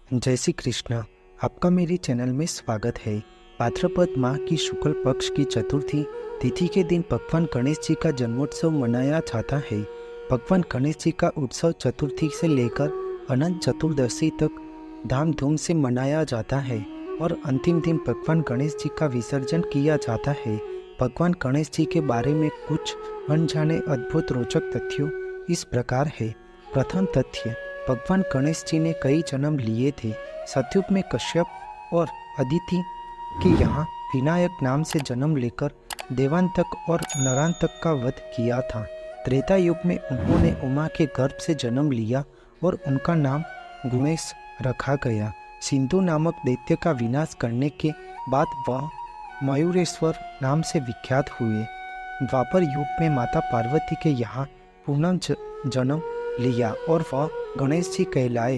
जय श्री कृष्ण। आपका मेरे चैनल में स्वागत है। भाद्रपद माह की शुक्ल पक्ष की चतुर्थी तिथि के दिन भगवान गणेश जी का जन्मोत्सव मनाया जाता है। भगवान गणेश जी का उत्सव चतुर्थी से लेकर अनंत चतुर्दशी तक धामधूम से मनाया जाता है और अंतिम दिन भगवान गणेश जी का विसर्जन किया जाता है। भगवान गणेश जी के बारे में कुछ अनजाने अद्भुत रोचक तथ्यों इस प्रकार है। प्रथम तथ्य, भगवान गणेश जी ने कई जन्म लिए थे। सतयुग में कश्यप और अदिति के यहाँ विनायक नाम से जन्म लेकर देवांतक और नरांतक का वध किया था। त्रेता युग में उन्होंने उमा के गर्भ से जन्म लिया और उनका नाम गुणेश रखा गया। सिंधु नामक दैत्य का विनाश करने के बाद वह मयूरेश्वर नाम से विख्यात हुए। द्वापर युग में माता पार्वती के यहाँ पुनः जन्म लिया और वह गणेश जी कहलाए।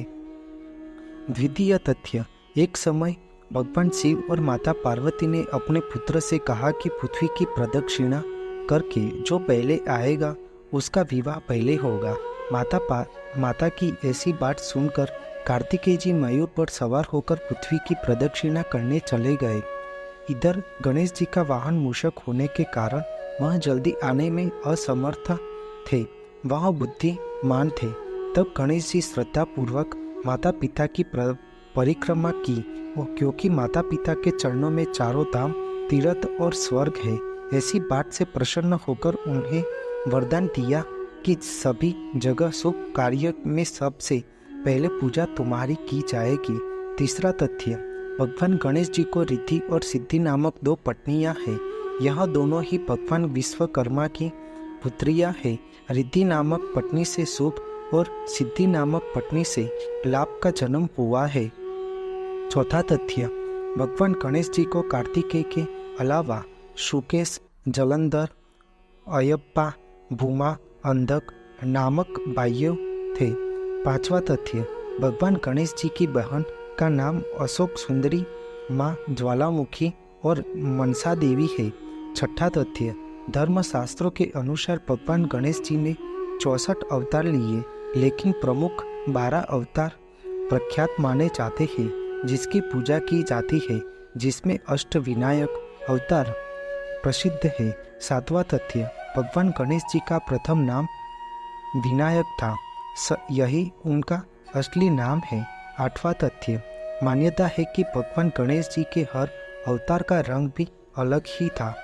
द्वितीय तथ्य, एक समय भगवान शिव और माता पार्वती ने अपने पुत्र से कहा कि पृथ्वी की प्रदक्षिणा करके जो पहले आएगा उसका विवाह पहले होगा। माता की ऐसी बात सुनकर कार्तिकेय जी मयूर पर सवार होकर पृथ्वी की प्रदक्षिणा करने चले गए। इधर गणेश जी का वाहन मूषक होने के कारण वह जल्दी आने में असमर्थ थे। वह बुद्धिमान थे। तब गणेश जी श्रद्धा पूर्वक माता पिता की परिक्रमा की, क्योंकि माता पिता के चरणों में चारों धाम, तीर्थ और स्वर्ग है। ऐसी बात से प्रसन्न होकर उन्हें वरदान दिया कि सभी जगह शुभ कार्य में सबसे पहले पूजा तुम्हारी की जाएगी। तीसरा तथ्य, भगवान गणेश जी को रिद्धि और सिद्धि नामक दो पत्नियां हैं। यह दोनों ही भगवान विश्वकर्मा की पुत्रियां हैं। रिद्धि नामक पत्नी से शुभ और सिद्धि नामक पत्नी से लाभ का जन्म हुआ है। चौथा तथ्य, भगवान गणेश जी को कार्तिकेय के अलावा शुकेश, जलंधर, अयप्पा, भूमा, अंधक नामक भाइयों थे। पांचवा तथ्य, भगवान गणेश जी की बहन का नाम अशोक सुंदरी, माँ ज्वालामुखी और मनसा देवी है। छठा तथ्य, धर्मशास्त्रों के अनुसार भगवान गणेश जी ने 64 अवतार लिए, लेकिन प्रमुख 12 अवतार प्रख्यात माने जाते हैं जिसकी पूजा की जाती है, जिसमें अष्ट विनायक अवतार प्रसिद्ध है। सातवां तथ्य, भगवान गणेश जी का प्रथम नाम विनायक था, यही उनका असली नाम है। आठवां तथ्य, मान्यता है कि भगवान गणेश जी के हर अवतार का रंग भी अलग ही था।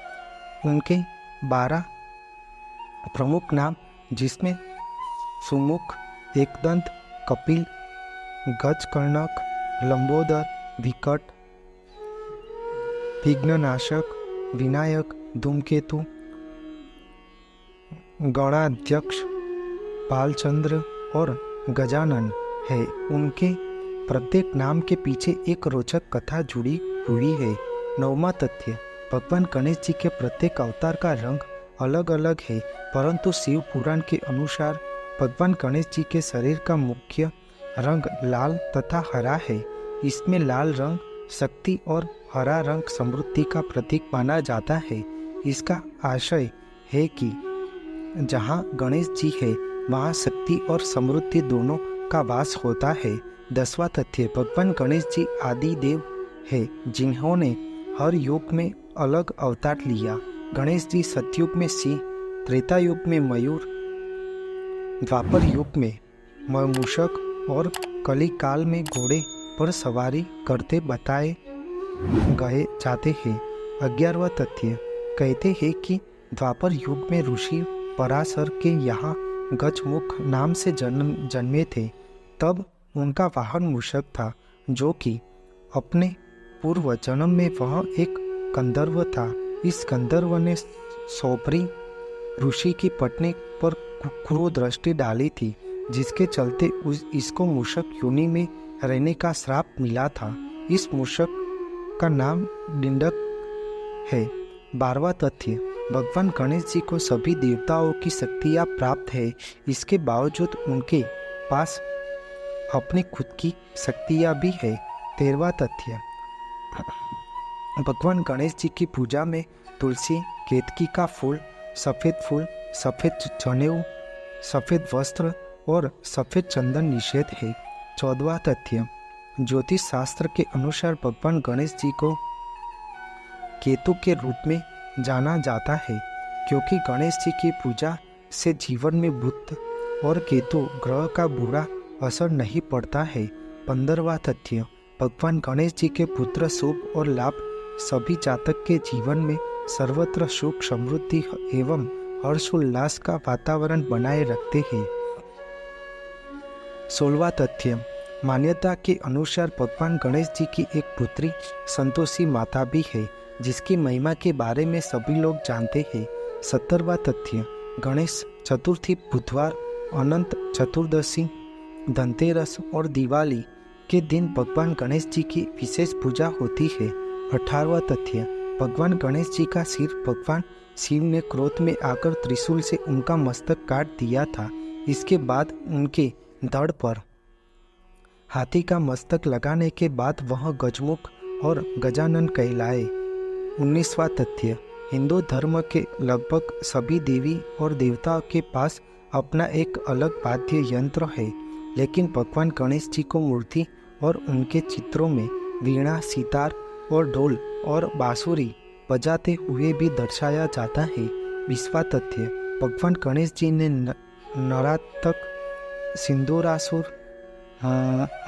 उनके 12 प्रमुख नाम, जिसमें सुमुख, एकदंत, कपिल, गजकर्णक, लंबोदर, विकट, विघ्ननाशक, विनायक, धूमकेतु, गणाध्यक्ष, बालचंद्र और गजानन है। उनके प्रत्येक नाम के पीछे एक रोचक कथा जुड़ी हुई है। नौवां तथ्य, भगवान गणेश जी के प्रत्येक अवतार का रंग अलग अलग है, परंतु शिव पुराण के अनुसार भगवान गणेश जी के शरीर का मुख्य रंग लाल तथा हरा है। इसमें लाल रंग शक्ति और हरा रंग समृद्धि का प्रतीक माना जाता है। इसका आशय है कि जहाँ गणेश जी है वहाँ शक्ति और समृद्धि दोनों का वास होता है। 10वां तथ्य, भगवान गणेश जी आदि देव है, जिन्होंने हर युग में अलग अवतार लिया। गणेश जी सतयुग में सिंह, त्रेता युग में मयूर, द्वापर युग में मूषक और कली काल में घोड़े पर सवारी करते बताए गए जाते हैं। 11वां तथ्य, कहते हैं कि द्वापर युग में ऋषि पराशर के यहाँ गजमुख नाम से जन्मे थे। तब उनका वाहन मूषक था, जो कि अपने पूर्व जन्म में वह एक गंधर्व था। इस गंधर्व ने सोपरी ऋषि की पत्नी पर क्रूर दृष्टि डाली थी, जिसके चलते इसको मूषक योनि में रहने का श्राप मिला था। इस मूषक का नाम डिंडक है। 12वां तथ्य, भगवान गणेश जी को सभी देवताओं की शक्तियाँ प्राप्त है, इसके बावजूद उनके पास अपनी खुद की शक्तियाँ भी है। 13वां तथ्य, भगवान गणेश जी की पूजा में तुलसी, केतकी का फूल, सफ़ेद जनेऊ, सफ़ेद वस्त्र और सफ़ेद चंदन निषेध है। 14वां तथ्य, ज्योतिष शास्त्र के अनुसार भगवान गणेश जी को केतु के रूप में जाना जाता है, क्योंकि गणेश जी की पूजा से जीवन में बुध और केतु ग्रह का बुरा असर नहीं पड़ता है। 15वां तथ्य, भगवान गणेश जी के पुत्र शुभ और लाभ सभी जातक के जीवन में सर्वत्र सुख समृद्धि एवं हर्षोल्लास का वातावरण बनाए रखते हैं। 16वां तथ्य, मान्यता के अनुसार भगवान गणेश जी की एक पुत्री संतोषी माता भी है, जिसकी महिमा के बारे में सभी लोग जानते हैं। 17वां तथ्य, गणेश चतुर्थी, बुधवार, अनंत चतुर्दशी, धनतेरस और दिवाली के दिन भगवान गणेश जी की विशेष पूजा होती है। 18वां तथ्य, भगवान गणेश जी का सिर भगवान शिव ने क्रोध में आकर त्रिशूल से उनका मस्तक काट दिया था। इसके बाद उनके धड़ पर हाथी का मस्तक लगाने के बाद वह गजमुख और गजानन कहलाए। 19वां तथ्य, हिंदू धर्म के लगभग सभी देवी और देवताओं के पास अपना एक अलग वाद्य यंत्र है, लेकिन भगवान गणेश जी को मूर्ति और उनके चित्रों में वीणा, सितार और ढोल और बांसुरी बजाते हुए भी दर्शाया जाता है। 20वां तथ्य, भगवान गणेश जी ने नरातक, सिंदूरासुर,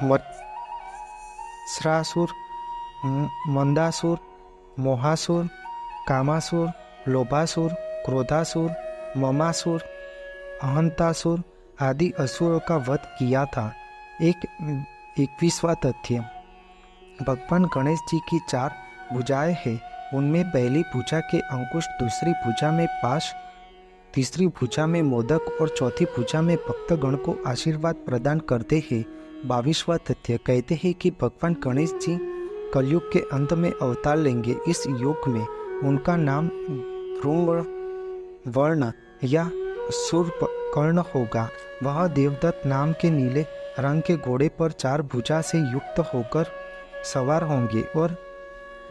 वत्स्रासुर, मंदासुर, मोहासुर, कामासुर, लोभासुर, क्रोधासुर, ममासुर, अहंतासुर आदि असुरों का वध किया था। 21वां तथ्य, भगवान गणेश जी की 4 भुजाएं हैं। उनमें पहली भुजा के अंकुश, दूसरी भुजा में पाश, तीसरी भुजा में मोदक और चौथी भुजा में भक्तगण को आशीर्वाद प्रदान करते हैं। 22वां तथ्य कहते हैं कि भगवान गणेश जी कलयुग के अंत में अवतार लेंगे। इस युग में उनका नाम भृंग वर्ण या सूर्पकर्ण होगा। वह देवदत्त नाम के नीले रंग के घोड़े पर 4 भुजा से युक्त होकर सवार होंगे और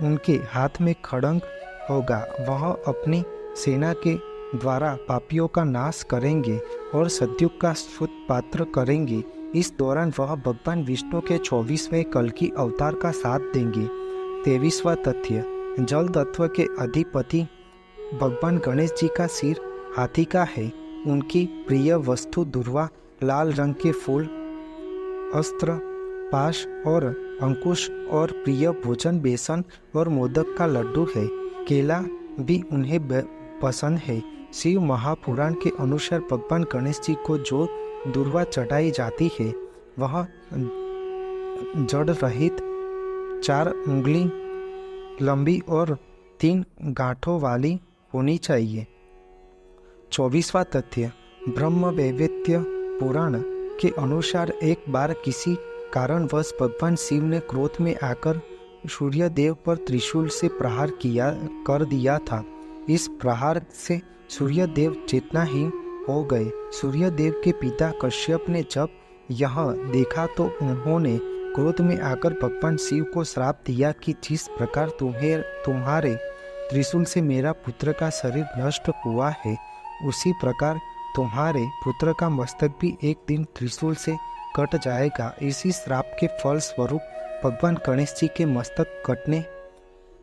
उनके हाथ में खड्ग होगा। वह अपनी सेना के द्वारा पापियों का नाश करेंगे और सत्युग का सुपात्र करेंगे। इस दौरान वह भगवान विष्णु के 24वें कल्कि अवतार का साथ देंगे। 23वां तथ्य, जल तत्व के अधिपति भगवान गणेश जी का सिर हाथी का है। उनकी प्रिय वस्तु दुर्वा, लाल रंग के फूल, अस्त्र, पाश और अंकुश और प्रिय भोजन बेसन और मोदक का लड्डू है। केला भी उन्हें पसंद है। शिव महापुराण के अनुसार भगवान गणेश जी को जो दुर्वा चढ़ाई जाती है वह जड़ रहित, 4 उंगली लंबी और 3 गांठों वाली होनी चाहिए। 24वां तथ्य, ब्रह्म वैवर्त पुराण के अनुसार एक बार किसी कारणवश भगवान शिव ने क्रोध में आकर सूर्य देव पर त्रिशूल से प्रहार कर दिया था। इस प्रहार से सूर्य देव चेतनाहीन हो गए। सूर्य देव के पिता कश्यप ने जब यह देखा तो उन्होंने क्रोध में आकर भगवान शिव को श्राप दिया कि जिस प्रकार तुम्हारे त्रिशूल से मेरा पुत्र का शरीर नष्ट हुआ है, उसी प्रकार तुम्हारे पुत्र का मस्तक भी एक दिन त्रिशूल से कट जाएगा। इसी श्राप के फल स्वरूप भगवान गणेश जी के मस्तक कटने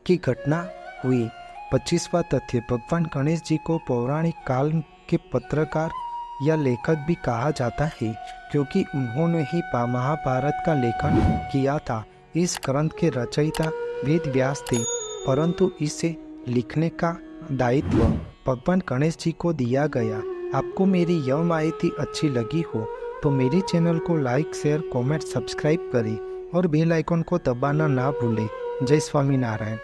की घटना हुई। 25वां तथ्य, भगवान गणेश जी को पौराणिक काल के पत्रकार या लेखक भी कहा जाता है, क्योंकि उन्होंने ही महाभारत का लेखन किया था। इस ग्रंथ के रचयिता वेद व्यास थे, परंतु इसे लिखने का दायित्व भगवान गणेश जी को दिया गया। आपको मेरी यह माहिती अच्छी लगी हो तो मेरे चैनल को लाइक, शेयर, कमेंट, सब्सक्राइब करें और बेल आइकन को दबाना ना भूलें। जय स्वामीनारायण।